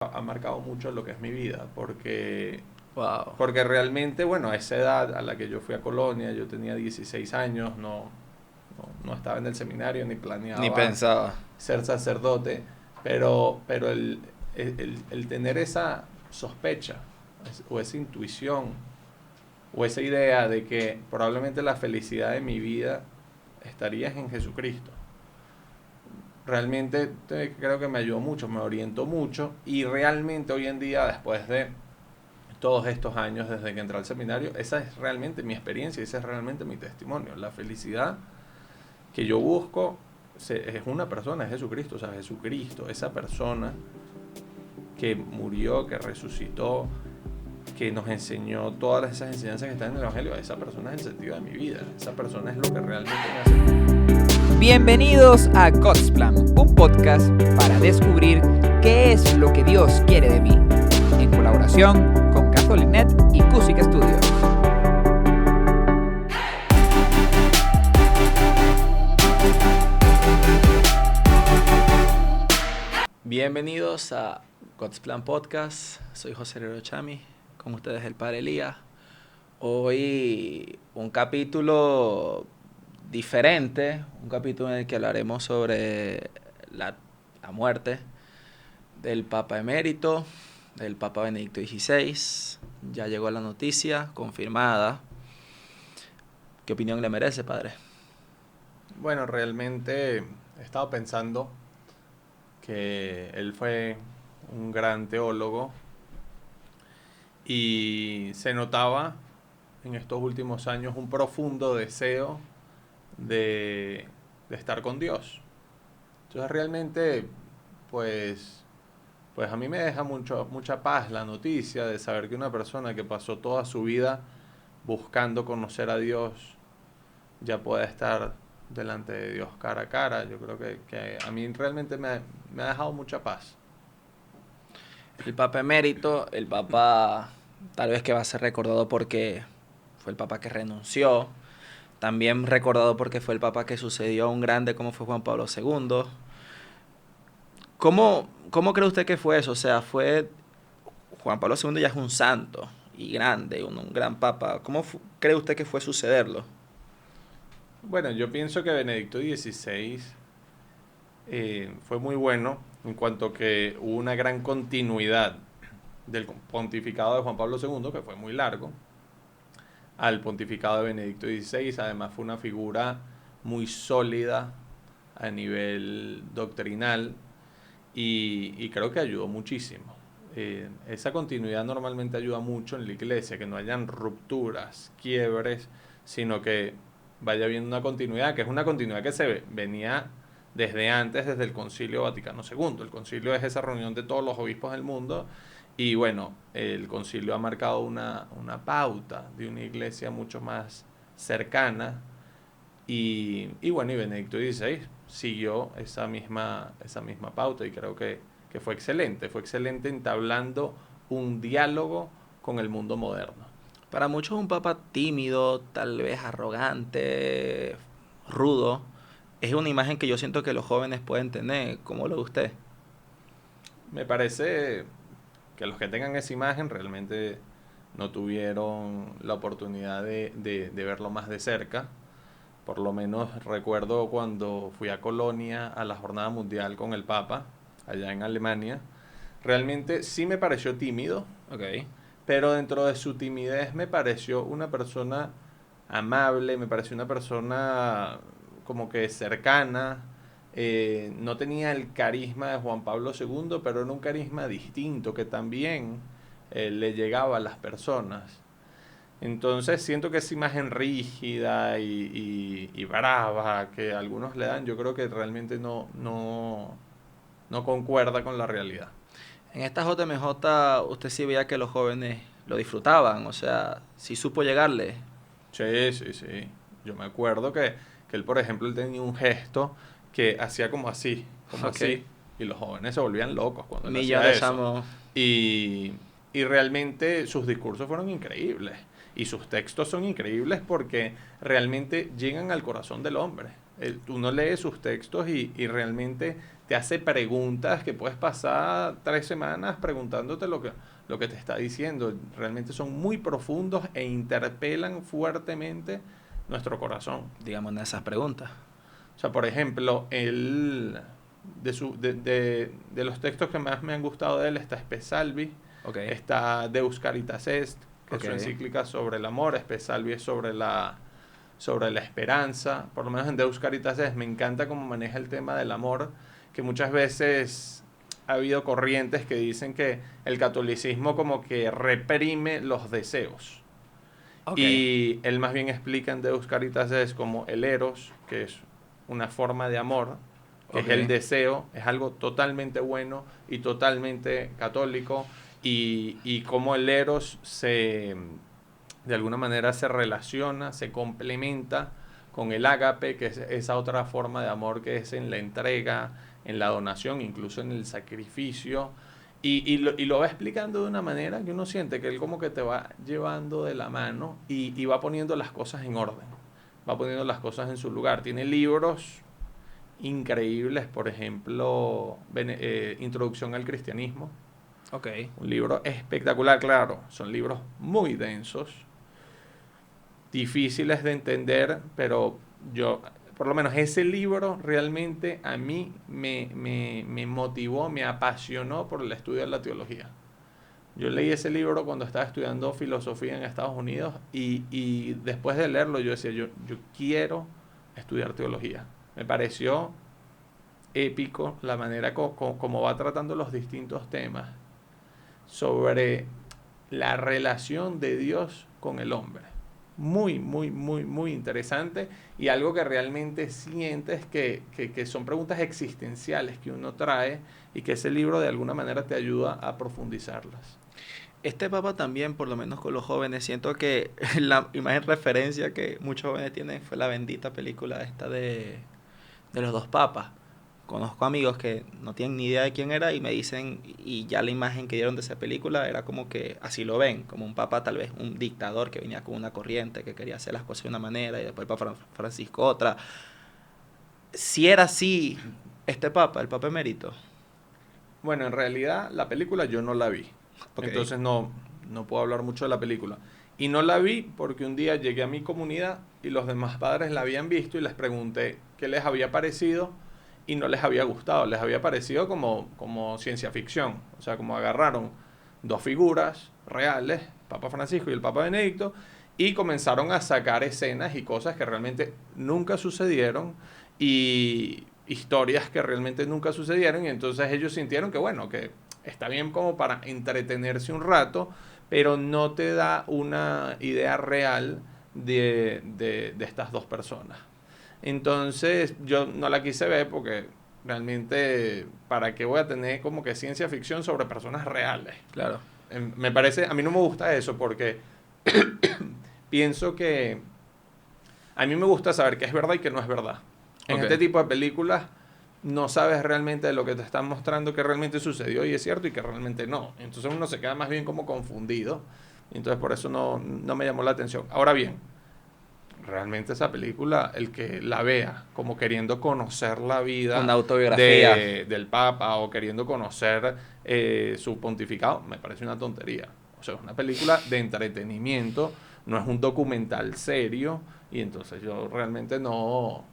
ha marcado mucho lo que es mi vida, porque, Wow. porque realmente, bueno, a esa edad a la que yo fui a Colonia, yo tenía 16 años, no estaba en el seminario ni Ni planeaba pensaba. ser sacerdote, pero el tener esa sospecha o esa intuición o esa idea de que probablemente la felicidad de mi vida estaría en Jesucristo. Realmente creo que me ayudó mucho, me orientó mucho y realmente hoy en día, después de todos estos años desde que entré al seminario, esa es realmente mi experiencia, ese es realmente mi testimonio. La felicidad que yo busco es una persona, es Jesucristo, o sea, Jesucristo, esa persona que murió, que resucitó, que nos enseñó todas esas enseñanzas que están en el Evangelio, esa persona es el sentido de mi vida, esa persona es lo que realmente me hace. Bienvenidos a God's Plan, un podcast para descubrir qué es lo que Dios quiere de mí, en colaboración con Catholic.net y Cusic Studios. Bienvenidos a God's Plan Podcast. Soy José Herrero Chami, con ustedes el Padre Elías. Hoy un capítulo diferente, un capítulo en el que hablaremos sobre la muerte del Papa Emérito, del Papa Benedicto XVI. Ya llegó la noticia confirmada. ¿Qué opinión le merece, Padre? Bueno, realmente he estado pensando que él fue un gran teólogo y se notaba en estos últimos años un profundo deseo de estar con Dios. Entonces realmente, pues a mí me deja mucha paz la noticia de saber que una persona que pasó toda su vida buscando conocer a Dios ya pueda estar delante de Dios cara a cara. Yo creo que a mí realmente me ha dejado mucha paz. El Papa Emérito, el Papa tal vez que va a ser recordado porque fue el Papa que renunció, también recordado porque fue el Papa que sucedió a un grande como fue Juan Pablo II. ¿Cómo cree usted que fue eso? O sea, Juan Pablo II ya es un santo y grande, un gran Papa. ¿Cree usted que fue sucederlo? Bueno, yo pienso que Benedicto XVI fue muy bueno en cuanto que hubo una gran continuidad del pontificado de Juan Pablo II, que fue muy largo, al pontificado de Benedicto XVI. Además fue una figura muy sólida a nivel doctrinal y creo que ayudó muchísimo. Esa continuidad normalmente ayuda mucho en la iglesia, que no hayan rupturas, quiebres, sino que vaya habiendo una continuidad, que es una continuidad que se venía desde antes, desde el Concilio Vaticano II. El concilio es esa reunión de todos los obispos del mundo y bueno, el concilio ha marcado una pauta de una iglesia mucho más cercana y bueno, y Benedicto XVI siguió esa misma pauta y creo que fue excelente entablando un diálogo con el mundo moderno. Para muchos un Papa tímido, tal vez arrogante, rudo. Es una imagen que yo siento que los jóvenes pueden tener. ¿Cómo lo ve usted? Me parece que los que tengan esa imagen realmente no tuvieron la oportunidad de verlo más de cerca. Por lo menos recuerdo cuando fui a Colonia a la Jornada Mundial con el Papa, allá en Alemania. Realmente sí me pareció tímido, Ok. pero dentro de su timidez me pareció una persona amable, me pareció una persona como que cercana. No tenía el carisma de Juan Pablo II, pero era un carisma distinto que también le llegaba a las personas. Entonces siento que esa imagen rígida y brava que algunos le dan, yo creo que realmente no concuerda con la realidad. En esta JMJ usted sí veía que los jóvenes lo disfrutaban, o sea, sí supo llegarle. Sí, sí, sí. Yo me acuerdo que él, por ejemplo, él tenía un gesto que hacía como Ok. así, y los jóvenes se volvían locos cuando él Millón hacía de eso. chamos. Y, y realmente sus discursos fueron increíbles. Y sus textos son increíbles porque realmente llegan al corazón del hombre. Uno lee sus textos y realmente te hace preguntas que puedes pasar 3 semanas preguntándote lo que te está diciendo. Realmente son muy profundos e interpelan fuertemente nuestro corazón. Digamos en esas preguntas. O sea, por ejemplo, de los textos que más me han gustado de él está Spe Salvi, Okay. está Deus Caritas Est, que es su Ok. encíclica sobre el amor. Spe Salvi es sobre la esperanza. Por lo menos en Deus Caritas Est me encanta cómo maneja el tema del amor, que muchas veces ha habido corrientes que dicen que el catolicismo como que reprime los deseos. Ok. Y él más bien explica en Deus Caritas Est como el eros, que es una forma de amor, que Ok. es el deseo, es algo totalmente bueno y totalmente católico, y cómo el eros de alguna manera se relaciona, se complementa con el ágape, que es esa otra forma de amor que es en la entrega, en la donación, incluso en el sacrificio. Y lo va explicando de una manera que uno siente que él como que te va llevando de la mano y va poniendo las cosas en orden, va poniendo las cosas en su lugar. Tiene libros increíbles, por ejemplo, Introducción al Cristianismo, Ok. un libro espectacular. Claro, son libros muy densos, difíciles de entender, pero por lo menos ese libro realmente a mí me motivó, me apasionó por el estudio de la teología. Yo leí ese libro cuando estaba estudiando filosofía en Estados Unidos y después de leerlo yo decía, yo quiero estudiar teología. Me pareció épico la manera como va tratando los distintos temas sobre la relación de Dios con el hombre. Muy, muy, muy, muy interesante, y algo que realmente sientes que son preguntas existenciales que uno trae y que ese libro de alguna manera te ayuda a profundizarlas. Este papa también, por lo menos con los jóvenes, siento que la imagen referencia que muchos jóvenes tienen fue la bendita película esta de los dos papas. Conozco amigos que no tienen ni idea de quién era y me dicen, y ya la imagen que dieron de esa película era como que así lo ven, como un papa tal vez un dictador que venía con una corriente, que quería hacer las cosas de una manera y después el papa Francisco otra. Si era así este papa, el papa emérito. Bueno, en realidad la película yo no la vi, Ok. entonces no puedo hablar mucho de la película. Y no la vi porque un día llegué a mi comunidad y los demás padres la habían visto y les pregunté qué les había parecido y no les había gustado, les había parecido como ciencia ficción. O sea, como agarraron dos figuras reales, Papa Francisco y el Papa Benedicto, y comenzaron a sacar escenas y cosas que realmente nunca sucedieron y historias que realmente nunca sucedieron, y entonces ellos sintieron que bueno, que está bien como para entretenerse un rato, pero no te da una idea real de estas dos personas. Entonces yo no la quise ver porque realmente, ¿para qué voy a tener como que ciencia ficción sobre personas reales? Claro. Me parece, a mí no me gusta eso porque pienso que a mí me gusta saber qué es verdad y qué no es verdad. En Ok. este tipo de películas no sabes realmente de lo que te están mostrando que realmente sucedió y es cierto y que realmente no. Entonces uno se queda más bien como confundido. Entonces por eso no me llamó la atención. Ahora bien, realmente esa película, el que la vea como queriendo conocer la vida Una autobiografía. del Papa o queriendo conocer su pontificado, me parece una tontería. O sea, es una película de entretenimiento, no es un documental serio, y entonces yo realmente no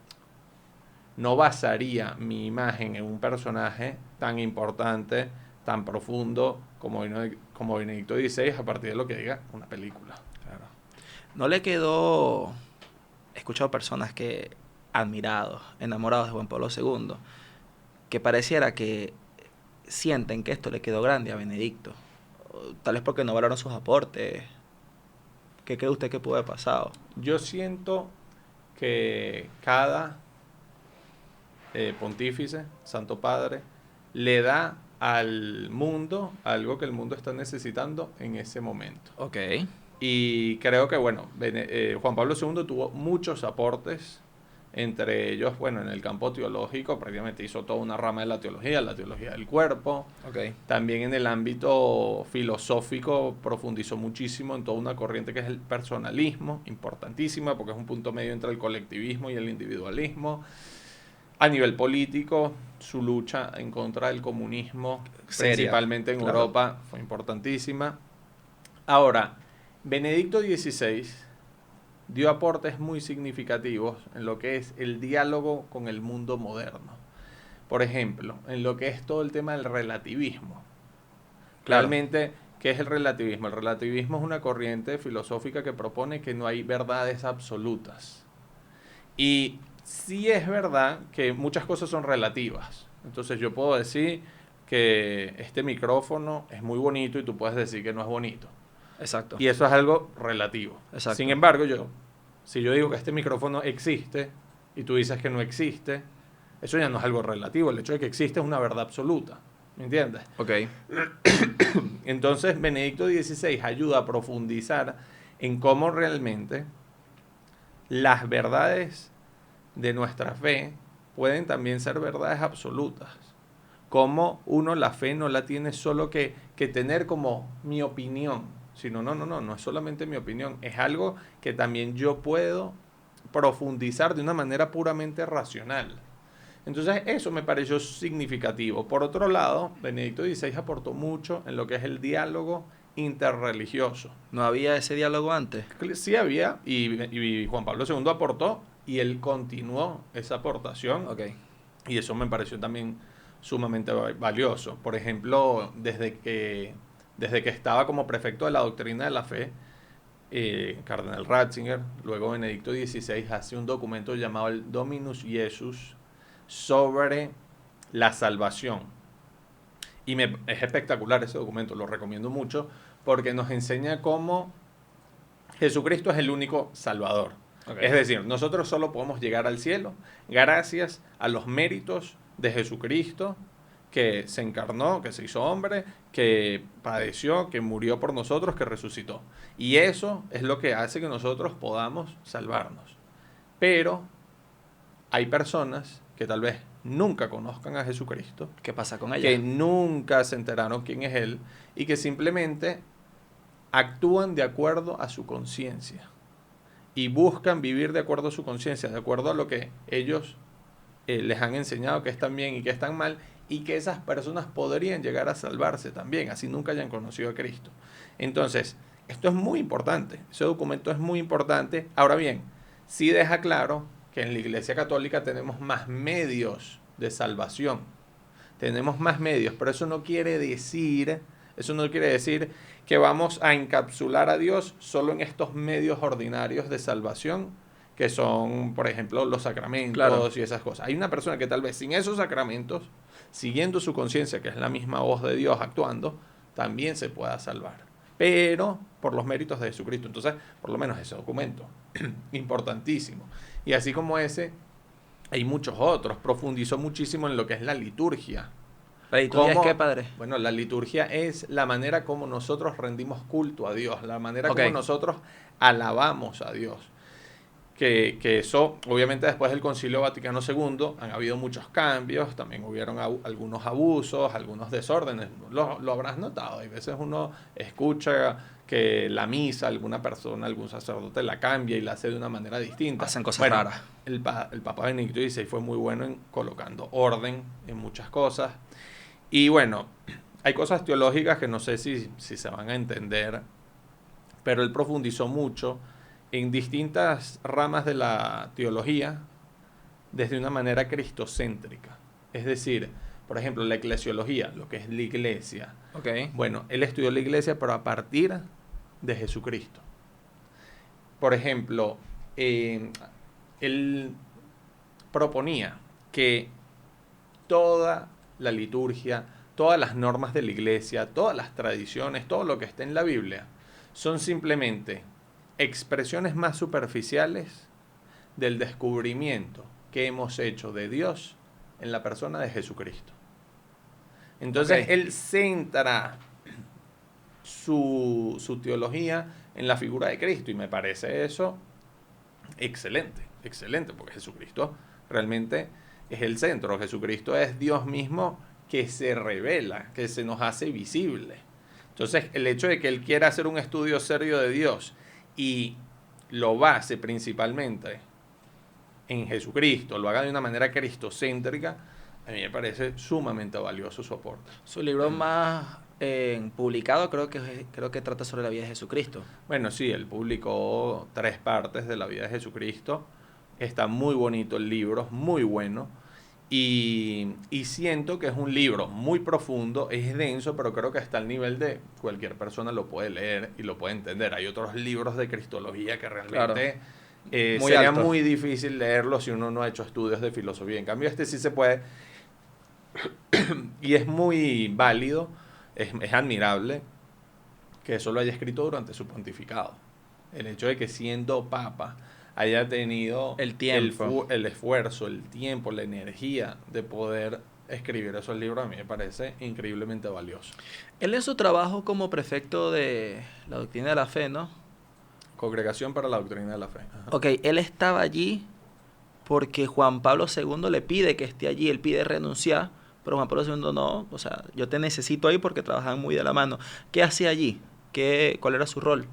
basaría mi imagen en un personaje tan importante, tan profundo como Benedicto XVI a partir de lo que diga una película. Claro. No le quedó. He escuchado personas que admirados, enamorados de Juan Pablo II, que pareciera que sienten que esto le quedó grande a Benedicto. O tal vez porque no valoraron sus aportes. ¿Qué cree usted que pudo haber pasado? Yo siento que cada pontífice, Santo Padre, le da al mundo algo que el mundo está necesitando en ese momento. Ok. Y creo que, bueno, Juan Pablo II tuvo muchos aportes Entre ellos, bueno, en el campo teológico prácticamente hizo toda una rama de la teología del cuerpo. Ok. También en el ámbito filosófico profundizó muchísimo en toda una corriente que es el personalismo, importantísima porque es un punto medio entre el colectivismo y el individualismo. A nivel político, su lucha en contra del comunismo, Seria, principalmente en claro. Europa, fue importantísima. Ahora, Benedicto XVI dio aportes muy significativos en lo que es el diálogo con el mundo moderno. Por ejemplo, en lo que es todo el tema del relativismo. Claro. Realmente, ¿qué es el relativismo? El relativismo es una corriente filosófica que propone que no hay verdades absolutas. Y sí es verdad que muchas cosas son relativas. Entonces yo puedo decir que este micrófono es muy bonito y tú puedes decir que no es bonito. Exacto. Y eso es algo relativo. Exacto. Sin embargo, si yo digo que este micrófono existe y tú dices que no existe, eso ya no es algo relativo. El hecho de que existe es una verdad absoluta. ¿Me entiendes? Ok. Entonces, Benedicto XVI ayuda a profundizar en cómo realmente las verdades de nuestra fe pueden también ser verdades absolutas. Cómo uno la fe no la tiene solo que tener como mi opinión, sino no es solamente mi opinión, es algo que también yo puedo profundizar de una manera puramente racional. Entonces eso me pareció significativo. Por otro lado, Benedicto XVI aportó mucho en lo que es el diálogo interreligioso. ¿No había ese diálogo antes? Sí había, y Juan Pablo II aportó, y él continuó esa aportación, Ok. y eso me pareció también sumamente valioso. Por ejemplo, desde que estaba como prefecto de la doctrina de la fe, Cardenal Ratzinger, luego Benedicto XVI, hace un documento llamado el Dominus Jesus sobre la salvación. Y es espectacular ese documento, lo recomiendo mucho, porque nos enseña cómo Jesucristo es el único Salvador. Okay. Es decir, nosotros solo podemos llegar al cielo gracias a los méritos de Jesucristo, que se encarnó, que se hizo hombre, que padeció, que murió por nosotros, que resucitó. Y eso es lo que hace que nosotros podamos salvarnos. Pero hay personas que tal vez nunca conozcan a Jesucristo, ¿Qué pasa con ella? que nunca se enteraron quién es Él y que simplemente actúan de acuerdo a su conciencia y buscan vivir de acuerdo a su conciencia, de acuerdo a lo que ellos les han enseñado que están bien y que están mal, y que esas personas podrían llegar a salvarse también, así nunca hayan conocido a Cristo. Entonces, esto es muy importante, ese documento es muy importante. Ahora bien, sí deja claro que en la Iglesia Católica tenemos más medios de salvación, tenemos más medios, pero eso no quiere decir que vamos a encapsular a Dios solo en estos medios ordinarios de salvación, que son, por ejemplo, los sacramentos, claro, y esas cosas. Hay una persona que tal vez sin esos sacramentos, siguiendo su conciencia, que es la misma voz de Dios actuando, también se pueda salvar, pero por los méritos de Jesucristo. Entonces, por lo menos ese documento, importantísimo. Y así como ese, hay muchos otros. Profundizó muchísimo en lo que es la liturgia. ¿La liturgia es qué, padre? Bueno, la liturgia es la manera como nosotros rendimos culto a Dios, la manera como nosotros alabamos a Dios. Que eso, obviamente después del Concilio Vaticano II, han habido muchos cambios, también hubieron algunos abusos, algunos desórdenes, lo habrás notado, hay veces uno escucha que la misa, alguna persona, algún sacerdote la cambia y la hace de una manera distinta. Hacen cosas raras. El Papa Benedicto XVI fue muy bueno en colocando orden en muchas cosas. Y bueno, hay cosas teológicas que no sé si se van a entender, pero él profundizó mucho en distintas ramas de la teología desde una manera cristocéntrica. Es decir, por ejemplo, la eclesiología, lo que es la iglesia. Okay. Bueno, él estudió la iglesia, pero a partir de Jesucristo. Por ejemplo, él proponía que toda la liturgia, todas las normas de la iglesia, todas las tradiciones, todo lo que está en la Biblia, son simplemente expresiones más superficiales del descubrimiento que hemos hecho de Dios en la persona de Jesucristo. Entonces, él centra su teología en la figura de Cristo, y me parece eso excelente. excelente, porque Jesucristo realmente es el centro. Jesucristo es Dios mismo que se revela, que se nos hace visible. Entonces, el hecho de que él quiera hacer un estudio serio de Dios y lo base principalmente en Jesucristo, lo haga de una manera cristocéntrica, a mí me parece sumamente valioso su aporte. Su libro más publicado creo que trata sobre la vida de Jesucristo. Bueno, sí, él publicó 3 partes de la vida de Jesucristo. Está muy bonito el libro, muy bueno. Y siento que es un libro muy profundo, es denso, pero creo que está al nivel de cualquier persona lo puede leer y lo puede entender. Hay otros libros de cristología que realmente sería alto. muy difícil leerlos si uno no ha hecho estudios de filosofía. En cambio, este sí se puede y es muy válido, es admirable que eso lo haya escrito durante su pontificado. El hecho de que siendo papa haya tenido El tiempo. el esfuerzo, el tiempo, la energía de poder escribir esos libros, a mí me parece increíblemente valioso. Él en su trabajo como prefecto de la doctrina de la fe, ¿no? Congregación para la Doctrina de la Fe. Ajá. Ok, él estaba allí porque Juan Pablo II le pide que esté allí, él pide renunciar, pero Juan Pablo II no, o sea, yo te necesito ahí porque trabajan muy de la mano. ¿Qué hacía allí? ¿Cuál era su rol?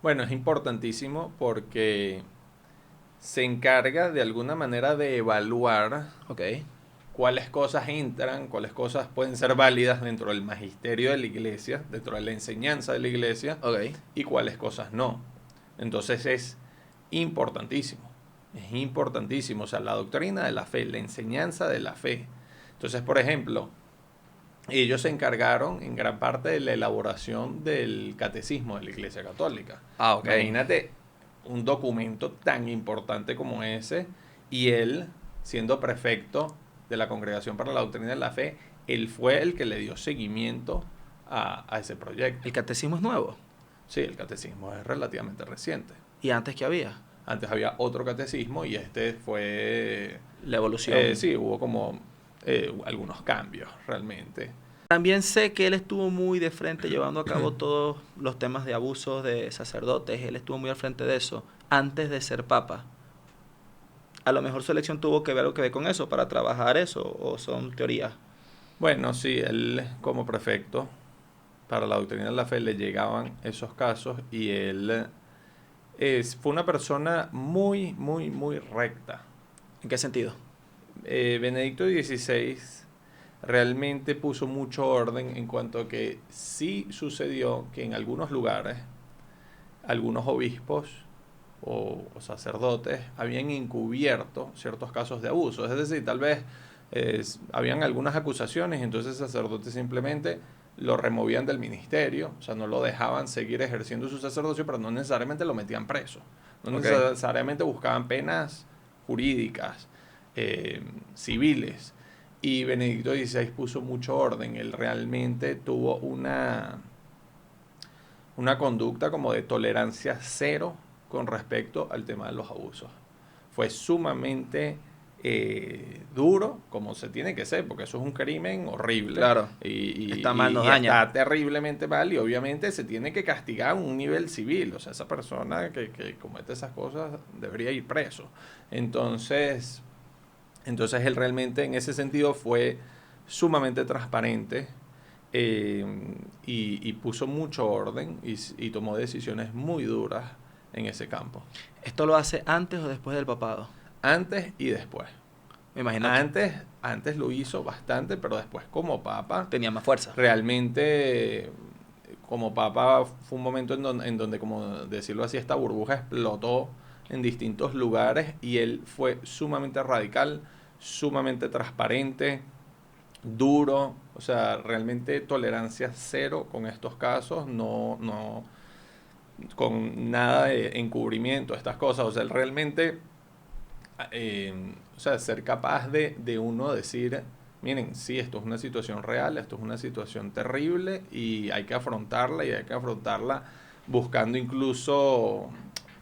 Bueno, es importantísimo porque se encarga de alguna manera de evaluar Ok. cuáles cosas entran, cuáles cosas pueden ser válidas dentro del magisterio de la iglesia, dentro de la enseñanza de la iglesia, Ok. y cuáles cosas no. Entonces es importantísimo, o sea, la doctrina de la fe, la enseñanza de la fe. Entonces, por ejemplo, ellos se encargaron en gran parte de la elaboración del catecismo de la Iglesia Católica. Ah, ok. Imagínate un documento tan importante como ese, y él, siendo prefecto de la Congregación para la Doctrina de la Fe, él fue el que le dio seguimiento a ese proyecto. El catecismo es nuevo. Sí, el catecismo es relativamente reciente. ¿Y antes qué había? Antes había otro catecismo y este fue... La evolución. sí, hubo como algunos cambios realmente. También sé que él estuvo muy de frente llevando a cabo todos los temas de abusos de sacerdotes. Él estuvo muy al frente de eso antes de ser papa. A lo mejor su elección tuvo que ver algo que ver con eso para trabajar eso, o son teorías. Bueno, sí, él como prefecto para la Doctrina de la Fe le llegaban esos casos y él fue una persona muy, muy, muy recta. ¿En qué sentido? Benedicto XVI realmente puso mucho orden en cuanto a que sí sucedió que en algunos lugares algunos obispos o sacerdotes habían encubierto ciertos casos de abuso. Es decir, tal vez habían algunas acusaciones y entonces sacerdotes simplemente lo removían del ministerio, o sea, no lo dejaban seguir ejerciendo su sacerdocio, pero no necesariamente lo metían preso. No Okay. necesariamente buscaban penas jurídicas, civiles. Y Benedicto XVI puso mucho orden. Él realmente tuvo una conducta como de tolerancia cero con respecto al tema de los abusos. Fue sumamente duro, como se tiene que ser, porque eso es un crimen horrible. Claro. Y Está mal, nos daña. está terriblemente mal y obviamente se tiene que castigar a un nivel civil. O sea, esa persona que comete esas cosas debería ir preso. Entonces él realmente en ese sentido fue sumamente transparente y puso mucho orden y tomó decisiones muy duras en ese campo. ¿Esto lo hace antes o después del papado? Antes y después. Me imagino Antes lo hizo bastante, pero después como papa, tenía más fuerza. realmente como papa fue un momento en donde, como decirlo así, esta burbuja explotó en distintos lugares y él fue sumamente radical, sumamente transparente, duro, o sea, realmente tolerancia cero con estos casos, no con nada de encubrimiento, estas cosas, o sea, él realmente, o sea, ser capaz de uno decir, miren, sí, esto es una situación real, esto es una situación terrible y hay que afrontarla buscando incluso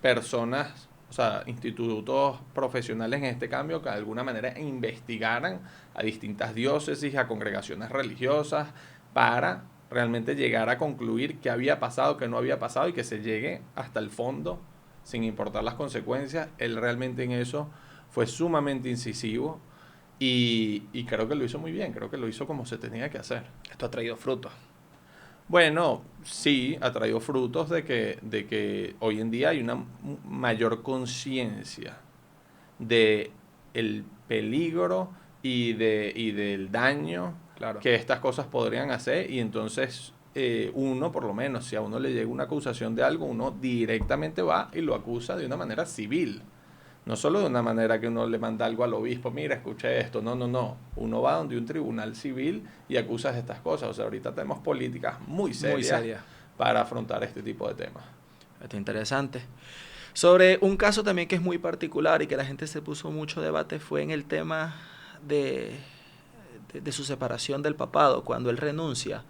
personas, o sea, institutos profesionales en este cambio que de alguna manera investigaran a distintas diócesis, a congregaciones religiosas, para realmente llegar a concluir qué había pasado, qué no había pasado y que se llegue hasta el fondo sin importar las consecuencias. Él realmente en eso fue sumamente incisivo y creo que lo hizo muy bien, creo que lo hizo como se tenía que hacer. Esto ha traído frutos. Bueno, sí, ha traído frutos de que hoy en día hay una mayor conciencia de el peligro y del daño Claro. que estas cosas podrían hacer, y entonces uno, por lo menos, si a uno le llega una acusación de algo, uno directamente va y lo acusa de una manera civil. No solo de una manera que uno le manda algo al obispo, mira, escuché esto. No, no, no. Uno va donde un tribunal civil y acusa de estas cosas. O sea, ahorita tenemos políticas muy serias para afrontar este tipo de temas. Esto es interesante. Sobre un caso también que es muy particular y que la gente se puso mucho debate fue en el tema de su separación del papado, cuando él renuncia.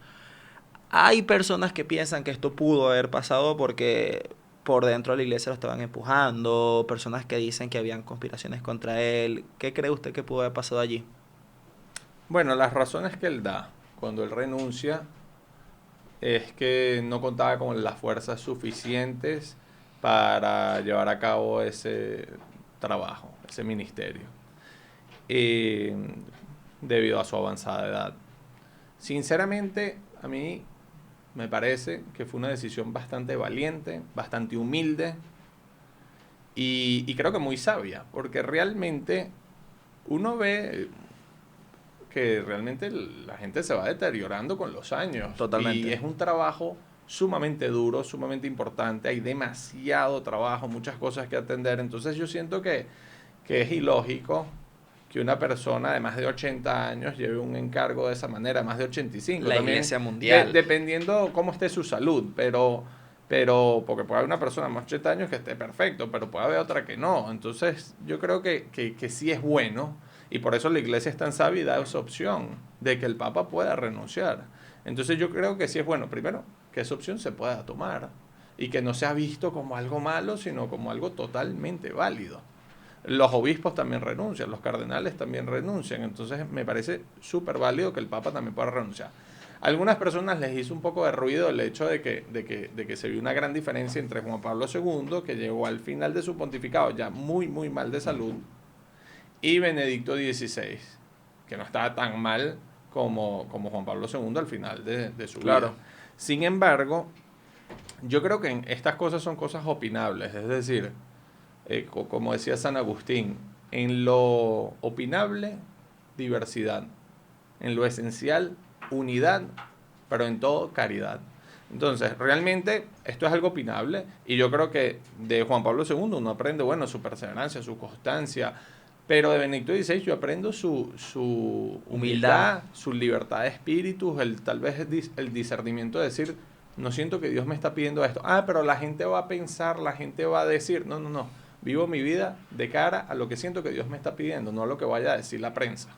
Hay personas que piensan que esto pudo haber pasado porque por dentro de la iglesia lo estaban empujando, personas que dicen que habían conspiraciones contra él. ¿Qué cree usted que pudo haber pasado allí? Bueno, las razones que él da cuando él renuncia es que no contaba con las fuerzas suficientes para llevar a cabo ese trabajo, ese ministerio, debido a su avanzada edad. Sinceramente, a mí me parece que fue una decisión bastante valiente, bastante humilde y creo que muy sabia, porque realmente uno ve que realmente la gente se va deteriorando con los años. Totalmente. Y es un trabajo sumamente duro, sumamente importante, hay demasiado trabajo, muchas cosas que atender, entonces yo siento que es ilógico que una persona de más de 80 años lleve un encargo de esa manera, más de 85. La también, iglesia mundial. Dependiendo cómo esté su salud, pero porque puede haber una persona de más de 80 años que esté perfecto, pero puede haber otra que no. Entonces yo creo que sí es bueno, y por eso la iglesia es tan sabia y da esa opción de que el Papa pueda renunciar. Entonces yo creo que sí es bueno, primero, que esa opción se pueda tomar y que no sea visto como algo malo, sino como algo totalmente válido. Los obispos también renuncian, los cardenales también renuncian, entonces me parece súper válido que el Papa también pueda renunciar. A algunas personas les hizo un poco de ruido el hecho de que se vio una gran diferencia entre Juan Pablo II, que llegó al final de su pontificado ya muy, muy mal de salud, y Benedicto XVI, que no estaba tan mal como Juan Pablo II al final de su vida. Sin embargo, yo creo que estas cosas son cosas opinables, es decir, como decía San Agustín, en lo opinable, diversidad, en lo esencial, unidad, pero en todo, caridad. Entonces, realmente esto es algo opinable, y yo creo que de Juan Pablo II uno aprende, bueno, su perseverancia, su constancia, pero de Benedicto XVI yo aprendo su humildad, su libertad de espíritu, tal vez el discernimiento de decir, no siento que Dios me está pidiendo esto. Pero la gente va a pensar, la gente va a decir, no. Vivo mi vida de cara a lo que siento que Dios me está pidiendo, no a lo que vaya a decir la prensa.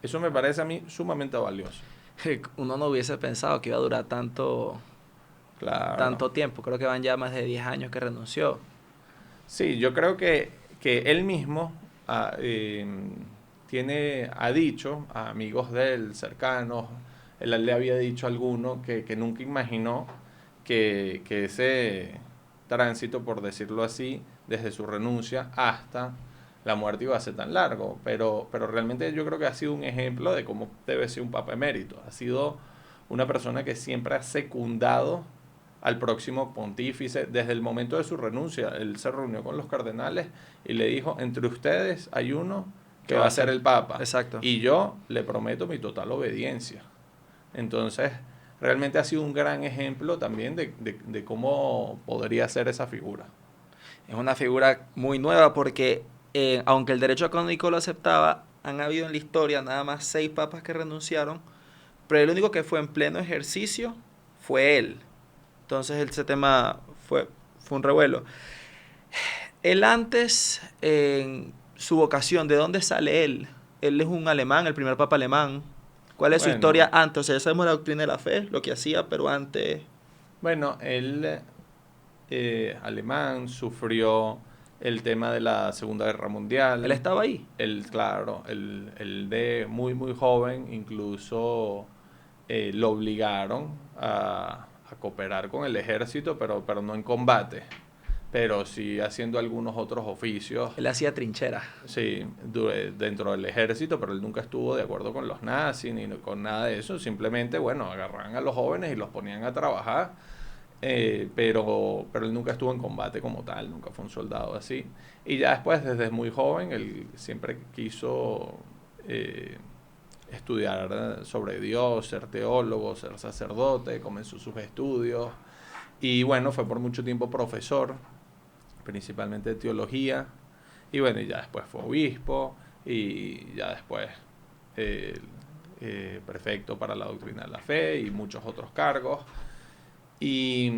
Eso me parece a mí sumamente valioso. Uno no hubiese pensado que iba a durar tanto tiempo. Creo que van ya más de 10 años que renunció. Sí, yo creo que él mismo ha dicho a amigos de él, cercanos, él le había dicho a alguno que nunca imaginó que ese tránsito, por decirlo así, desde su renuncia hasta la muerte iba a ser tan largo, pero realmente yo creo que ha sido un ejemplo de cómo debe ser un papa emérito. Ha sido una persona que siempre ha secundado al próximo pontífice. Desde el momento de su renuncia, él se reunió con los cardenales y le dijo, entre ustedes hay uno que va a ser el papa. Exacto. Y yo le prometo mi total obediencia. Entonces, realmente ha sido un gran ejemplo también de cómo podría ser esa figura. Es una figura muy nueva porque, aunque el derecho canónico lo aceptaba, han habido en la historia nada más 6 papas que renunciaron, pero el único que fue en pleno ejercicio fue él. Entonces ese tema fue un revuelo. Él antes, en su vocación, ¿de dónde sale él? Él es un alemán, el primer papa alemán. ¿Cuál es su historia antes? O sea, ya sabemos la doctrina de la fe, lo que hacía, pero antes... Bueno, él, alemán, sufrió el tema de la Segunda Guerra Mundial. ¿Él estaba ahí? Claro, él de muy, muy joven, incluso lo obligaron a cooperar con el ejército, pero no en combate. pero sí haciendo algunos otros oficios. Él hacía trincheras. Sí, dentro del ejército, pero él nunca estuvo de acuerdo con los nazis ni con nada de eso. Simplemente, bueno, agarraban a los jóvenes y los ponían a trabajar, pero él nunca estuvo en combate como tal, nunca fue un soldado así. Y ya después, desde muy joven, él siempre quiso estudiar sobre Dios, ser teólogo, ser sacerdote, comenzó sus estudios. Y bueno, fue por mucho tiempo profesor, principalmente de teología. Y bueno, y ya después fue obispo y ya después prefecto para la doctrina de la fe y muchos otros cargos. Y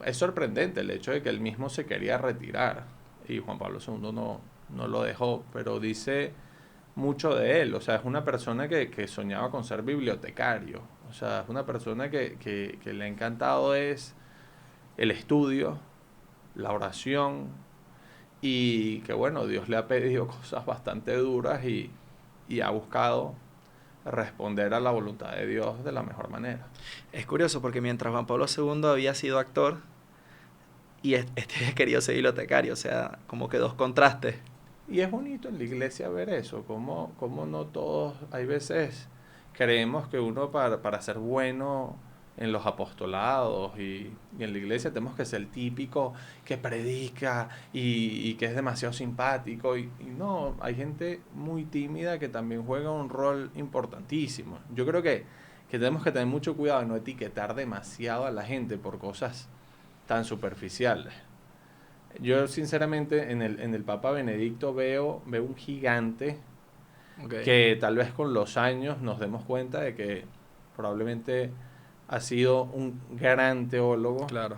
es sorprendente el hecho de que él mismo se quería retirar y Juan Pablo II no lo dejó, pero dice mucho de él. O sea, es una persona que soñaba con ser bibliotecario. O sea, es una persona que le ha encantado es el estudio, la oración, y que bueno, Dios le ha pedido cosas bastante duras y ha buscado responder a la voluntad de Dios de la mejor manera. Es curioso porque mientras Juan Pablo II había sido actor y este había querido ser bibliotecario, o sea, como que dos contrastes. Y es bonito en la iglesia ver eso, como no todos, hay veces creemos que uno para ser bueno en los apostolados y en la iglesia tenemos que ser el típico que predica y que es demasiado simpático y no, hay gente muy tímida que también juega un rol importantísimo. Yo creo que tenemos que tener mucho cuidado de no etiquetar demasiado a la gente por cosas tan superficiales. Yo sinceramente en el Papa Benedicto veo un gigante que tal vez con los años nos demos cuenta de que probablemente ha sido un gran teólogo, claro,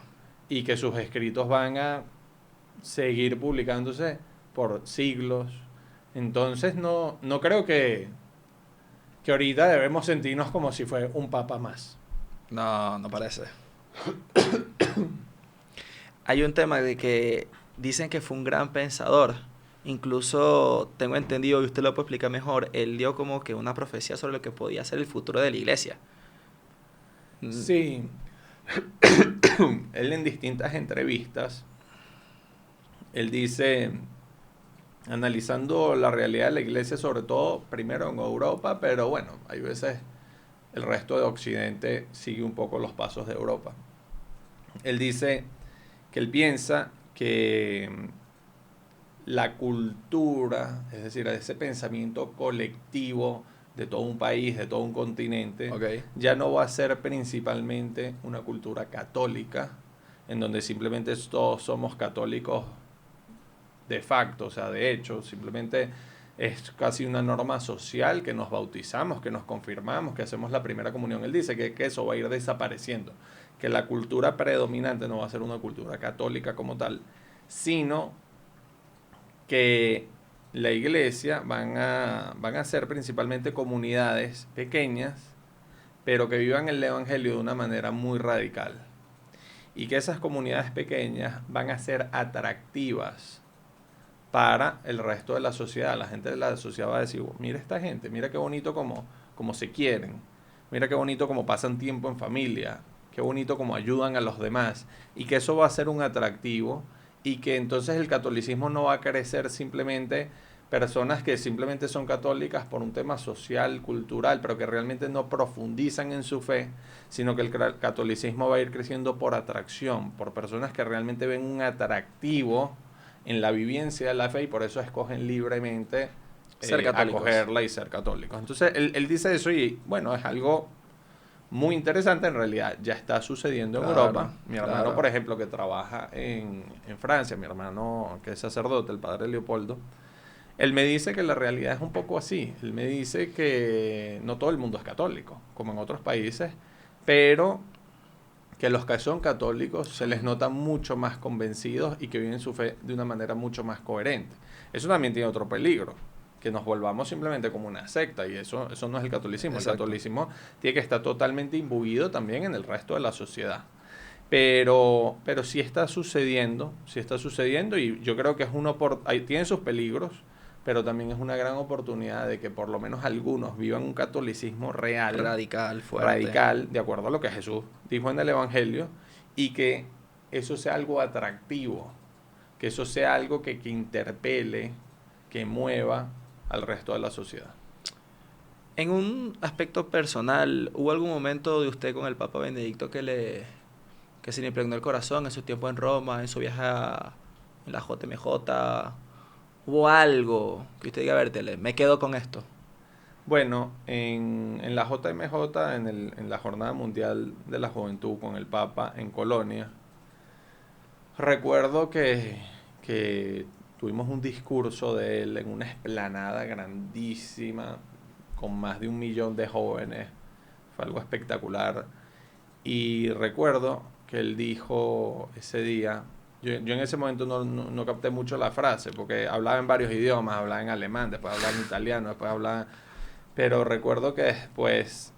y que sus escritos van a seguir publicándose por siglos. Entonces no creo que ahorita debemos sentirnos como si fuera un papa más. No parece. Hay un tema de que dicen que fue un gran pensador. Incluso tengo entendido, y usted lo puede explicar mejor, él dio como que una profecía sobre lo que podía ser el futuro de la iglesia. Sí. Él en distintas entrevistas, él dice, analizando la realidad de la iglesia, sobre todo primero en Europa, pero bueno, hay veces el resto de Occidente sigue un poco los pasos de Europa. Él dice que él piensa que la cultura, es decir, ese pensamiento colectivo de todo un país, de todo un continente, ya no va a ser principalmente una cultura católica, en donde simplemente todos somos católicos de facto, o sea, de hecho, simplemente es casi una norma social que nos bautizamos, que nos confirmamos, que hacemos la primera comunión. Él dice que eso va a ir desapareciendo, que la cultura predominante no va a ser una cultura católica como tal, sino que la iglesia van a ser principalmente comunidades pequeñas, pero que vivan el evangelio de una manera muy radical. Y que esas comunidades pequeñas van a ser atractivas para el resto de la sociedad. La gente de la sociedad va a decir, mira esta gente, mira qué bonito como se quieren, mira qué bonito como pasan tiempo en familia, qué bonito como ayudan a los demás. Y que eso va a ser un atractivo. Y que entonces el catolicismo no va a crecer simplemente personas que simplemente son católicas por un tema social, cultural, pero que realmente no profundizan en su fe, sino que el catolicismo va a ir creciendo por atracción, por personas que realmente ven un atractivo en la vivencia de la fe y por eso escogen libremente acogerla y ser católicos. Entonces él dice eso y bueno, es algo muy interesante, en realidad ya está sucediendo en Europa. Mi hermano, por ejemplo, que trabaja en Francia, mi hermano que es sacerdote, el padre Leopoldo, él me dice que la realidad es un poco así. Él me dice que no todo el mundo es católico, como en otros países, pero que los que son católicos se les nota mucho más convencidos y que viven su fe de una manera mucho más coherente. Eso también tiene otro peligro, que nos volvamos simplemente como una secta, y eso no es el catolicismo. Exacto. El catolicismo tiene que estar totalmente imbuido también en el resto de la sociedad. Pero sí está sucediendo y yo creo que es tiene sus peligros, pero también es una gran oportunidad de que por lo menos algunos vivan un catolicismo real, radical, fuerte, radical, de acuerdo a lo que Jesús dijo en el Evangelio, y que eso sea algo atractivo que eso sea algo que interpele, que mueva al resto de la sociedad. En un aspecto personal, ¿hubo algún momento de usted con el Papa Benedicto que se le impregnó el corazón en su tiempo en Roma, en su viaje en la JMJ? ¿Hubo algo que usted diga, a ver, me quedo con esto? Bueno, en la JMJ, en la Jornada Mundial de la Juventud con el Papa en Colonia, recuerdo que tuvimos un discurso de él en una explanada grandísima, con más de 1 millón de jóvenes. Fue algo espectacular. Y recuerdo que él dijo ese día, yo en ese momento no capté mucho la frase, porque hablaba en varios idiomas, hablaba en alemán, después hablaba en italiano, después hablaba... Pero recuerdo que después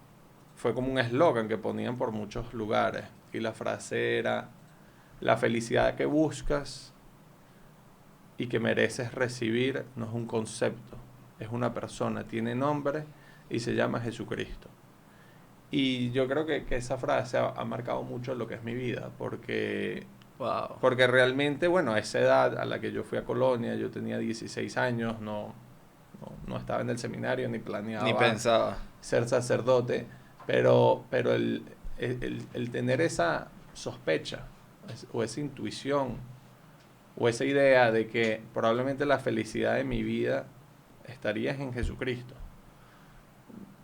fue como un eslogan que ponían por muchos lugares. Y la frase era: la felicidad que buscas y que mereces recibir no es un concepto, es una persona, tiene nombre y se llama Jesucristo. Y yo creo que esa frase ha marcado mucho lo que es mi vida, porque realmente, bueno, a esa edad a la que yo fui a Colonia, yo tenía 16 años, no estaba en el seminario, ni planeaba Ni pensaba ser sacerdote, pero el tener esa sospecha o esa intuición o esa idea de que probablemente la felicidad de mi vida estaría en Jesucristo,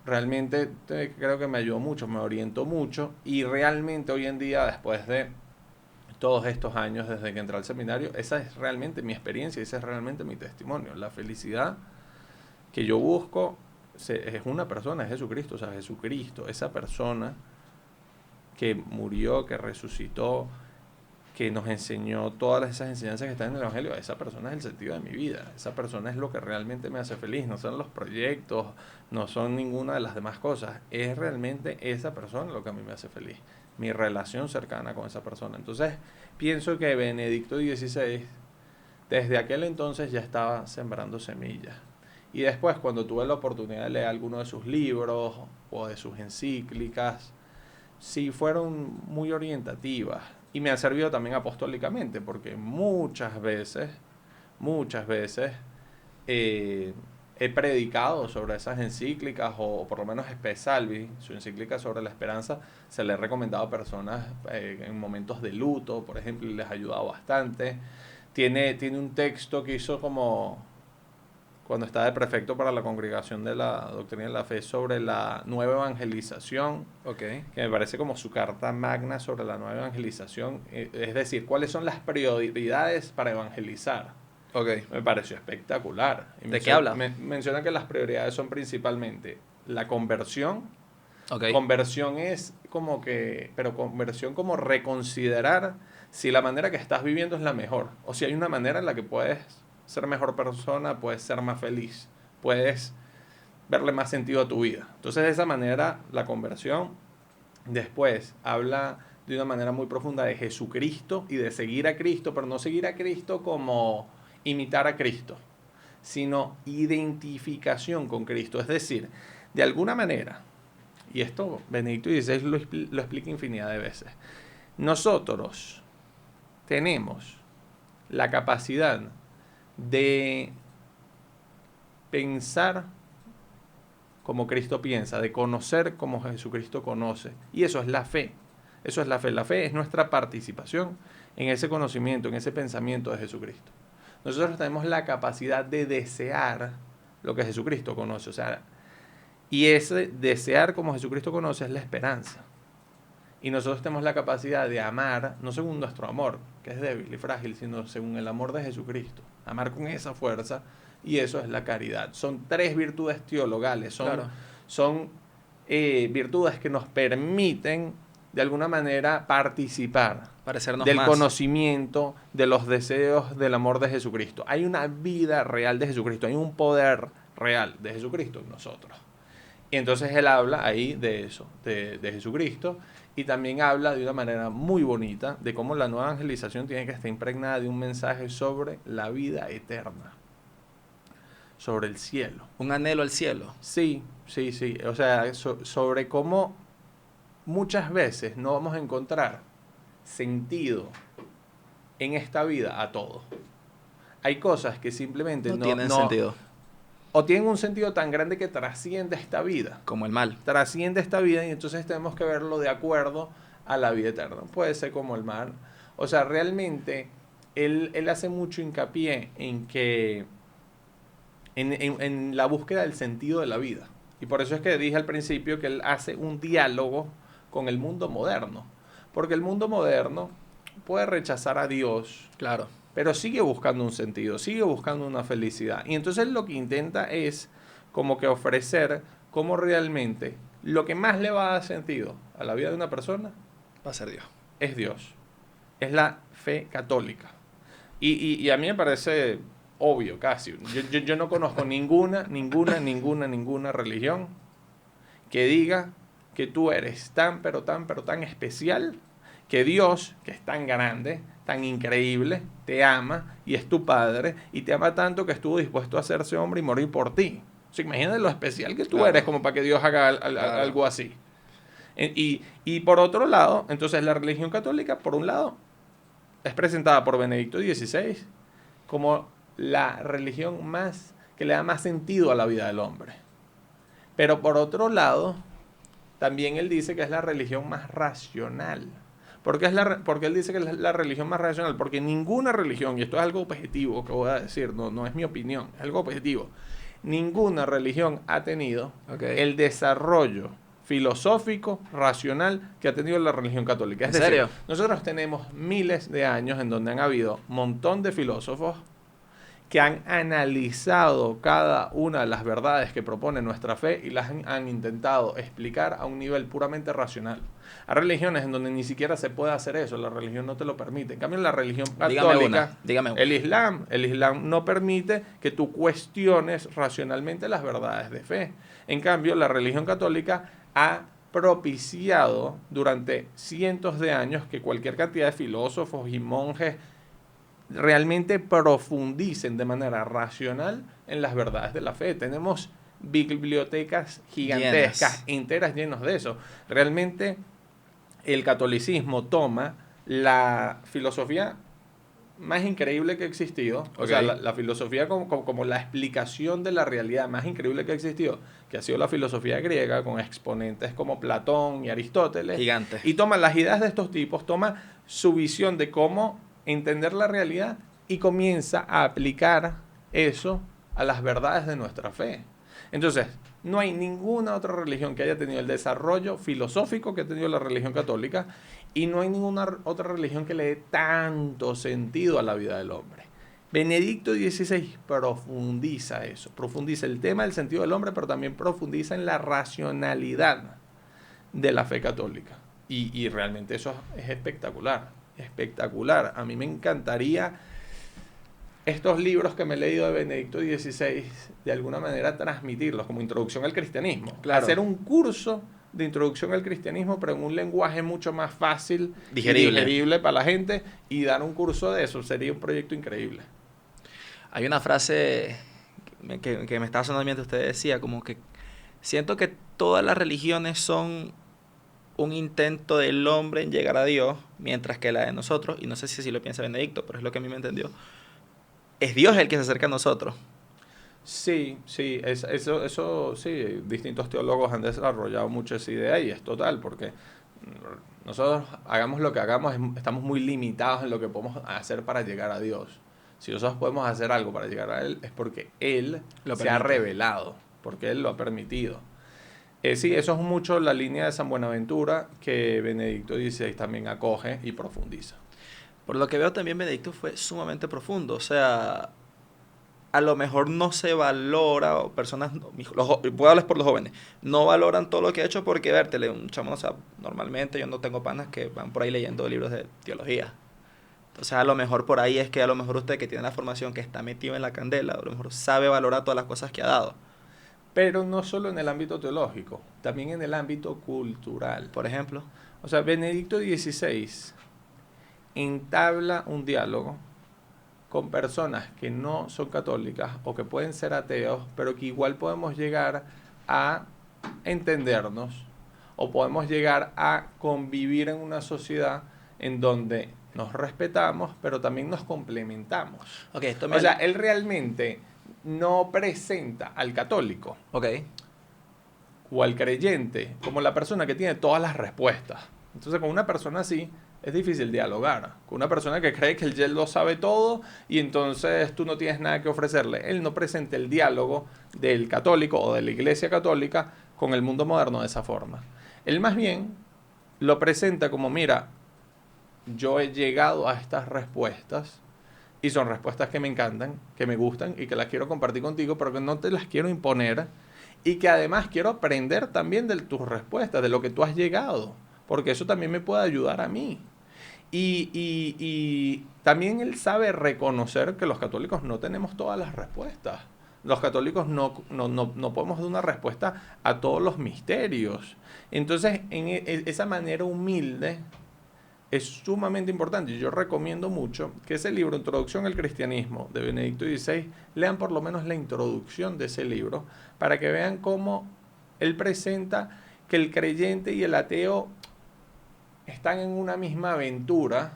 realmente creo que me ayudó mucho, me orientó mucho, y realmente hoy en día, después de todos estos años desde que entré al seminario, esa es realmente mi experiencia, ese es realmente mi testimonio. La felicidad que yo busco es una persona, es Jesucristo. O sea, Jesucristo, esa persona que murió, que resucitó, que nos enseñó todas esas enseñanzas que están en el Evangelio, esa persona es el sentido de mi vida, esa persona es lo que realmente me hace feliz, no son los proyectos, no son ninguna de las demás cosas, es realmente esa persona lo que a mí me hace feliz, mi relación cercana con esa persona. Entonces pienso que Benedicto XVI desde aquel entonces ya estaba sembrando semillas, y después cuando tuve la oportunidad de leer alguno de sus libros o de sus encíclicas, sí fueron muy orientativas. Y me ha servido también apostólicamente, porque muchas veces he predicado sobre esas encíclicas, o por lo menos Spe Salvi, su encíclica sobre la esperanza, se le he recomendado a personas en momentos de luto, por ejemplo, y les ha ayudado bastante. Tiene un texto que hizo como cuando estaba de prefecto para la Congregación de la Doctrina de la Fe sobre la nueva evangelización, Okay. que me parece como su carta magna sobre la nueva evangelización, es decir, cuáles son las prioridades para evangelizar. Okay. Me pareció espectacular. ¿De qué habla? Menciona que las prioridades son principalmente la conversión. Okay. Conversión es como que, pero conversión como reconsiderar si la manera que estás viviendo es la mejor, o si hay una manera en la que puedes ser mejor persona, puedes ser más feliz, puedes verle más sentido a tu vida. Entonces, de esa manera, la conversión. Después habla de una manera muy profunda de Jesucristo y de seguir a Cristo, pero no seguir a Cristo como imitar a Cristo, sino identificación con Cristo. Es decir, de alguna manera, y esto Benedicto XVI lo explica infinidad de veces, nosotros tenemos la capacidad de pensar como Cristo piensa, de conocer como Jesucristo conoce. Y eso es la fe. Eso es la fe. La fe es nuestra participación en ese conocimiento, en ese pensamiento de Jesucristo. Nosotros tenemos la capacidad de desear lo que Jesucristo conoce. O sea, y ese desear como Jesucristo conoce es la esperanza. Y nosotros tenemos la capacidad de amar, no según nuestro amor, que es débil y frágil, sino según el amor de Jesucristo. Amar con esa fuerza, y eso es la caridad. Son 3 virtudes teologales, son virtudes que nos permiten, de alguna manera, participar del conocimiento, de los deseos, del amor de Jesucristo. Hay una vida real de Jesucristo, hay un poder real de Jesucristo en nosotros. Y entonces él habla ahí de eso, de Jesucristo, y también habla de una manera muy bonita de cómo la nueva evangelización tiene que estar impregnada de un mensaje sobre la vida eterna, sobre el cielo. Un anhelo al cielo. Sí. O sea, sobre cómo muchas veces no vamos a encontrar sentido en esta vida a todo. Hay cosas que simplemente No tienen sentido. O tienen un sentido tan grande que trasciende esta vida. Como el mal. Trasciende esta vida y entonces tenemos que verlo de acuerdo a la vida eterna. Puede ser como el mar. O sea, realmente él hace mucho hincapié en que en la búsqueda del sentido de la vida. Y por eso es que dije al principio que él hace un diálogo con el mundo moderno. Porque el mundo moderno puede rechazar a Dios, Claro. pero sigue buscando un sentido, sigue buscando una felicidad. Y entonces lo que intenta es como que ofrecer cómo realmente lo que más le va a dar sentido a la vida de una persona Va a ser Dios. es Dios. Es la fe católica. Y a mí me parece obvio, casi. Yo no conozco ninguna religión que diga que tú eres tan, pero tan especial, que Dios, que es tan grande, tan increíble, te ama y es tu Padre, y te ama tanto que estuvo dispuesto a hacerse hombre y morir por ti. O sea, imagínate lo especial que tú Claro. eres como para que Dios haga Claro. algo así. Y por otro lado, entonces la religión católica, por un lado, es presentada por Benedicto XVI como la religión más que le da más sentido a la vida del hombre. Pero por otro lado, también él dice que es la religión más racional. Porque él dice que es la religión más racional, porque ninguna religión, y esto es algo objetivo que voy a decir, no es mi opinión, es algo objetivo, ninguna religión ha tenido el desarrollo filosófico, racional que ha tenido la religión católica. Es ¿En decir, serio? nosotros tenemos miles de años en donde han habido un montón de filósofos que han analizado cada una de las verdades que propone nuestra fe y las han intentado explicar a un nivel puramente racional. Hay religiones en donde ni siquiera se puede hacer eso, la religión no te lo permite. En cambio, la religión católica, Dígame una. el Islam no permite que tú cuestiones racionalmente las verdades de fe. En cambio, la religión católica ha propiciado durante cientos de años que cualquier cantidad de filósofos y monjes realmente profundicen de manera racional en las verdades de la fe. Tenemos bibliotecas gigantescas, enteras llenas de eso. Realmente el catolicismo toma la filosofía más increíble que ha existido, o sea, la filosofía como la explicación de la realidad más increíble que ha existido, que ha sido la filosofía griega, con exponentes como Platón y Aristóteles. Gigante. Y toma las ideas de estos tipos, toma su visión de cómo entender la realidad y comienza a aplicar eso a las verdades de nuestra fe. Entonces, no hay ninguna otra religión que haya tenido el desarrollo filosófico que ha tenido la religión católica, y no hay ninguna otra religión que le dé tanto sentido a la vida del hombre. Benedicto XVI profundiza eso, profundiza el tema del sentido del hombre, pero también profundiza en la racionalidad de la fe católica. Y realmente eso es espectacular, espectacular. A mí me encantaría estos libros que me he leído de Benedicto XVI, de alguna manera transmitirlos como introducción al cristianismo. Claro. Hacer un curso de introducción al cristianismo, pero en un lenguaje mucho más fácil, Digerible. y digerible para la gente, y dar un curso de eso. Sería un proyecto increíble. Hay una frase que me estaba sonando mientras usted decía, como que siento que todas las religiones son un intento del hombre en llegar a Dios, mientras que la de nosotros, y no sé si así lo piensa Benedicto, pero es lo que a mí me entendió, es Dios el que se acerca a nosotros. Sí, eso sí, distintos teólogos han desarrollado mucho esa idea y es total, porque nosotros hagamos lo que hagamos, estamos muy limitados en lo que podemos hacer para llegar a Dios. Si nosotros podemos hacer algo para llegar a Él, es porque Él se ha revelado, porque Él lo ha permitido. Sí, eso es mucho la línea de San Buenaventura que Benedicto XVI también acoge y profundiza. Por lo que veo también Benedicto fue sumamente profundo, o sea, a lo mejor no se valora, o personas, puedo hablar por los jóvenes, no valoran todo lo que ha hecho porque, vértele, un chamo, o sea, normalmente yo no tengo panas que van por ahí leyendo libros de teología. Entonces a lo mejor por ahí es que a lo mejor usted que tiene la formación, que está metido en la candela, a lo mejor sabe valorar todas las cosas que ha dado. Pero no solo en el ámbito teológico, también en el ámbito cultural. Por ejemplo. O sea, Benedicto XVI entabla un diálogo con personas que no son católicas o que pueden ser ateos, pero que igual podemos llegar a entendernos o podemos llegar a convivir en una sociedad en donde nos respetamos, pero también nos complementamos. Ok, esto me... O sea, él realmente no presenta al católico Ok. o al creyente como la persona que tiene todas las respuestas. Entonces, con una persona así es difícil dialogar. Con una persona que cree que él lo sabe todo y entonces tú no tienes nada que ofrecerle. Él no presenta el diálogo del católico o de la iglesia católica con el mundo moderno de esa forma. Él más bien lo presenta como, mira, yo he llegado a estas respuestas y son respuestas que me encantan, que me gustan y que las quiero compartir contigo, pero que no te las quiero imponer y que además quiero aprender también de tus respuestas, de lo que tú has llegado, porque eso también me puede ayudar a mí. Y también él sabe reconocer que los católicos no tenemos todas las respuestas. Los católicos no podemos dar una respuesta a todos los misterios. Entonces, esa manera humilde es sumamente importante. Yo recomiendo mucho que ese libro, Introducción al Cristianismo, de Benedicto XVI, lean por lo menos la introducción de ese libro, para que vean cómo él presenta que el creyente y el ateo están en una misma aventura,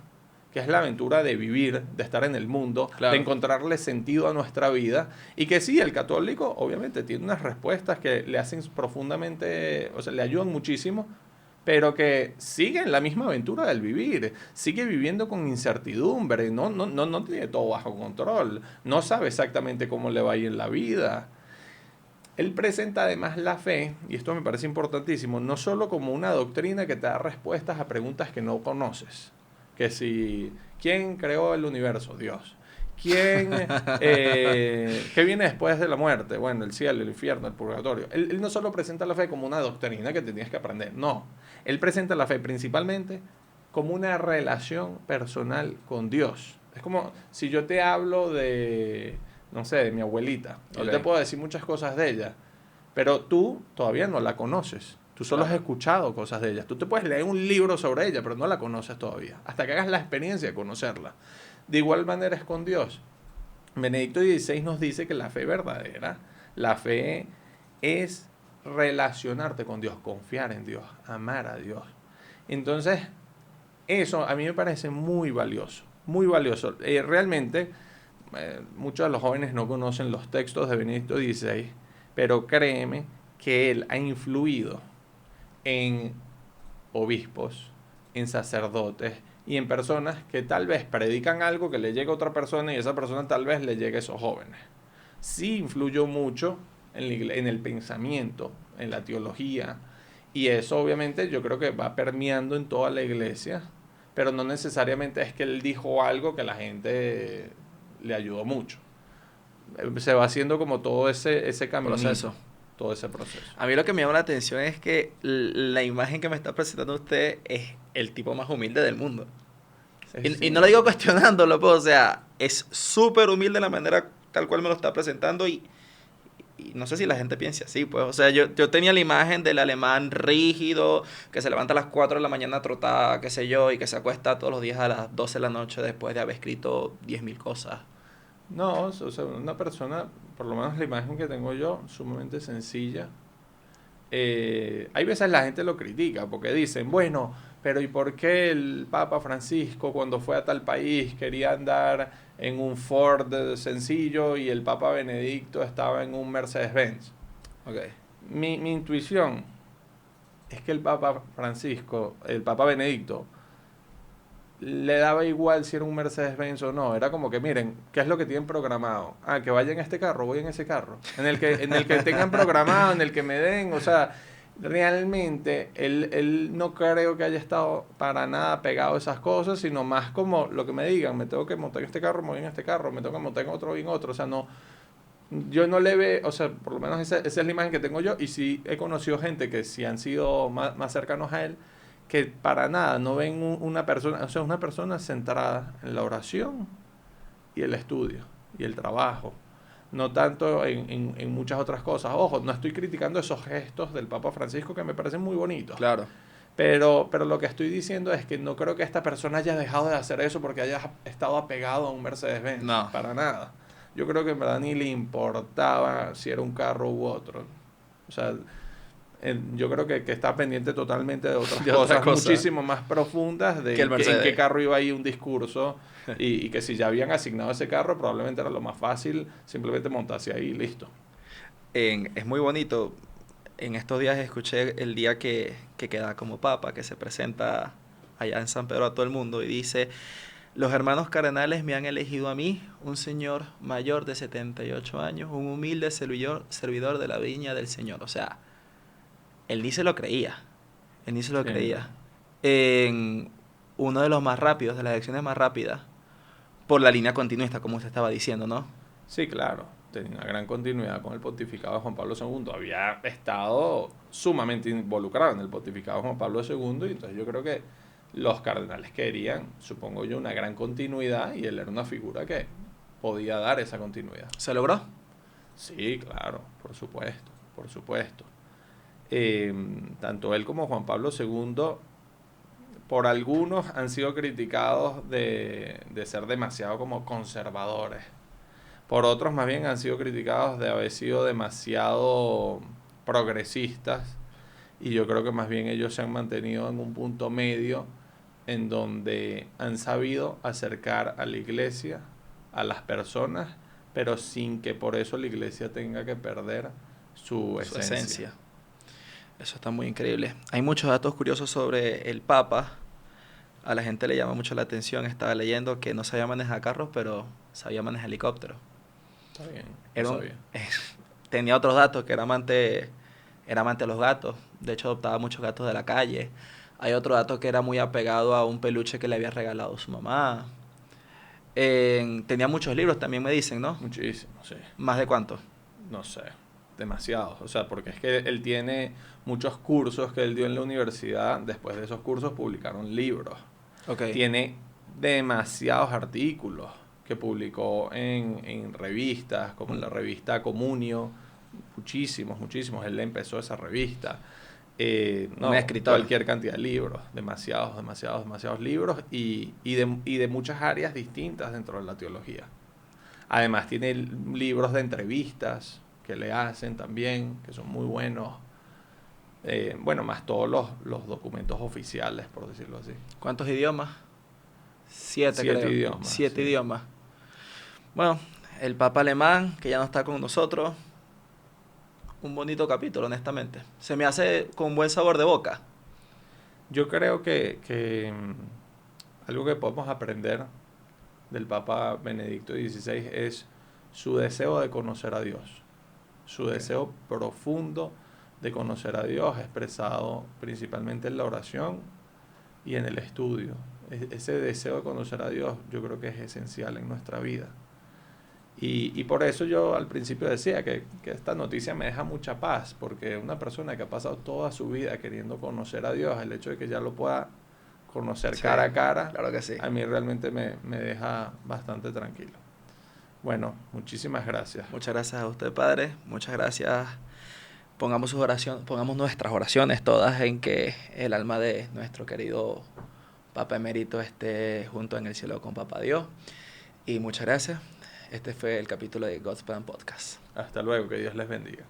que es la aventura de vivir, de estar en el mundo, Claro. de encontrarle sentido a nuestra vida, y que sí, el católico obviamente tiene unas respuestas que le hacen profundamente, o sea, le ayudan muchísimo, pero que sigue en la misma aventura del vivir, sigue viviendo con incertidumbre, no tiene todo bajo control, no sabe exactamente cómo le va a ir en la vida. Él presenta además la fe, y esto me parece importantísimo, no solo como una doctrina que te da respuestas a preguntas que no conoces. Que si, ¿quién creó el universo? Dios. ¿Quién, qué viene después de la muerte? Bueno, el cielo, el infierno, el purgatorio. Él no solo presenta la fe como una doctrina que te tienes que aprender, no. Él presenta la fe principalmente como una relación personal con Dios. Es como si yo te hablo de, no sé, de mi abuelita. Yo Ok. te puedo decir muchas cosas de ella, pero tú todavía no la conoces. Tú solo has escuchado cosas de ella. Tú te puedes leer un libro sobre ella, pero no la conoces todavía. Hasta que hagas la experiencia de conocerla. De igual manera es con Dios. Benedicto XVI nos dice que la fe verdadera, la fe es relacionarte con Dios, confiar en Dios, amar a Dios. Entonces, eso a mí me parece muy valioso, muy valioso. Realmente, muchos de los jóvenes no conocen los textos de Benedicto XVI, pero créeme que él ha influido en obispos, en sacerdotes y en personas que tal vez predican algo que le llega a otra persona y esa persona tal vez le llegue a esos jóvenes. Sí influyó mucho en el pensamiento, en la teología, y eso obviamente yo creo que va permeando en toda la iglesia, pero no necesariamente es que él dijo algo que la gente le ayudó mucho. Se va haciendo como todo ese camino. Proceso. Todo ese proceso. A mí lo que me llama la atención es que la imagen que me está presentando usted es el tipo más humilde del mundo. Y no lo digo cuestionándolo, pues, o sea, es súper humilde la manera tal cual me lo está presentando y no sé si la gente piensa así, pues. O sea, yo tenía la imagen del alemán rígido, que se levanta a las 4 de la mañana a trotar, qué sé yo, y que se acuesta todos los días a las 12 de la noche después de haber escrito 10.000 cosas. No, o sea, una persona, por lo menos la imagen que tengo yo, sumamente sencilla. Hay veces la gente lo critica porque dicen, bueno, pero ¿y por qué el Papa Francisco cuando fue a tal país quería andar en un Ford sencillo y el Papa Benedicto estaba en un Mercedes-Benz? Okay. Mi intuición es que el Papa Francisco, el Papa Benedicto, le daba igual si era un Mercedes-Benz o no. Era como que, miren, ¿qué es lo que tienen programado? Ah, que vaya en este carro, voy en ese carro. En el que tengan programado, en el que me den. O sea, realmente él no creo que haya estado para nada pegado a esas cosas, sino más como lo que me digan. Me tengo que montar en este carro, me voy en este carro. Me tengo que montar en otro, voy en otro. O sea, no... Yo no le veo, o sea, por lo menos esa es la imagen que tengo yo. Y sí he conocido gente que sí han sido más cercanos a él, que para nada no ven una persona, o sea, una persona centrada en la oración y el estudio y el trabajo, no tanto en muchas otras cosas. Ojo, no estoy criticando esos gestos del Papa Francisco que me parecen muy bonitos. Claro. Pero lo que estoy diciendo es que no creo que esta persona haya dejado de hacer eso porque haya estado apegado a un Mercedes-Benz. No. Para nada. Yo creo que en verdad ni le importaba si era un carro u otro. O sea, yo creo que está pendiente totalmente de otras De otra cosas cosa. muchísimo más profundas de Que el en Mercedes. qué carro iba ahí un discurso y que si ya habían asignado ese carro probablemente era lo más fácil simplemente montarse ahí y listo. Es muy bonito. En estos días escuché el día que queda como papa, que se presenta allá en San Pedro a todo el mundo y dice: los hermanos cardenales me han elegido a mí, un señor mayor de 78 años, un humilde servidor de la viña del Señor. O sea, él ni se lo creía. Él ni se lo Sí. creía. En uno de los más rápidos, de las elecciones más rápidas, por la línea continuista, como usted estaba diciendo, ¿no? Sí, claro, tenía una gran continuidad con el pontificado de Juan Pablo II. Había estado sumamente involucrado en el pontificado de Juan Pablo II y entonces yo creo que los cardenales querían, supongo yo, una gran continuidad y él era una figura que podía dar esa continuidad. ¿Se logró? Sí, claro, por supuesto, por supuesto. Tanto él como Juan Pablo II, por algunos han sido criticados de ser demasiado como conservadores. Por otros más bien han sido criticados de haber sido demasiado progresistas y yo creo que más bien ellos se han mantenido en un punto medio en donde han sabido acercar a la iglesia, a las personas, pero sin que por eso la iglesia tenga que perder su esencia. Eso está muy increíble. Hay muchos datos curiosos sobre el Papa. A la gente le llama mucho la atención. Estaba leyendo que no sabía manejar carros, pero sabía manejar helicópteros. Está bien, Era no un- sabía. Tenía otros datos, que era amante de los gatos. De hecho, adoptaba muchos gatos de la calle. Hay otro dato que era muy apegado a un peluche que le había regalado su mamá. Tenía muchos libros, también me dicen, ¿no? Muchísimo, sí. ¿Más de cuánto? No sé, demasiados. O sea, porque es que él tiene muchos cursos que él dio en la universidad. Después de esos cursos publicaron libros. Ok. Tiene demasiados artículos que publicó en revistas, como en la revista Comunio. Muchísimos, muchísimos. Él empezó esa revista. Un escritor. Cualquier cantidad de libros. Demasiados, demasiados, demasiados libros. Y de muchas áreas distintas dentro de la teología. Además tiene libros de entrevistas que le hacen también, que son muy buenos. Bueno, más todos los documentos oficiales, por decirlo así. ¿Cuántos idiomas? 7, 7 creo. idiomas, 7 sí. idiomas. Bueno, el Papa alemán, que ya no está con nosotros. Un bonito capítulo, honestamente. Se me hace con buen sabor de boca. Yo creo que algo que podemos aprender del Papa Benedicto XVI es su deseo de conocer a Dios. Su deseo profundo de conocer a Dios, expresado principalmente en la oración y en el estudio. Ese deseo de conocer a Dios yo creo que es esencial en nuestra vida. Y por eso yo al principio decía que esta noticia me deja mucha paz, porque una persona que ha pasado toda su vida queriendo conocer a Dios, el hecho de que ya lo pueda conocer Sí, cara a cara, claro que sí. a mí realmente me deja bastante tranquilo. Bueno, muchísimas gracias. Muchas gracias a usted, Padre. Muchas gracias. Pongamos nuestras oraciones todas en que el alma de nuestro querido Papa Emérito esté junto en el cielo con Papá Dios. Y muchas gracias. Este fue el capítulo de God's Plan Podcast. Hasta luego, que Dios les bendiga.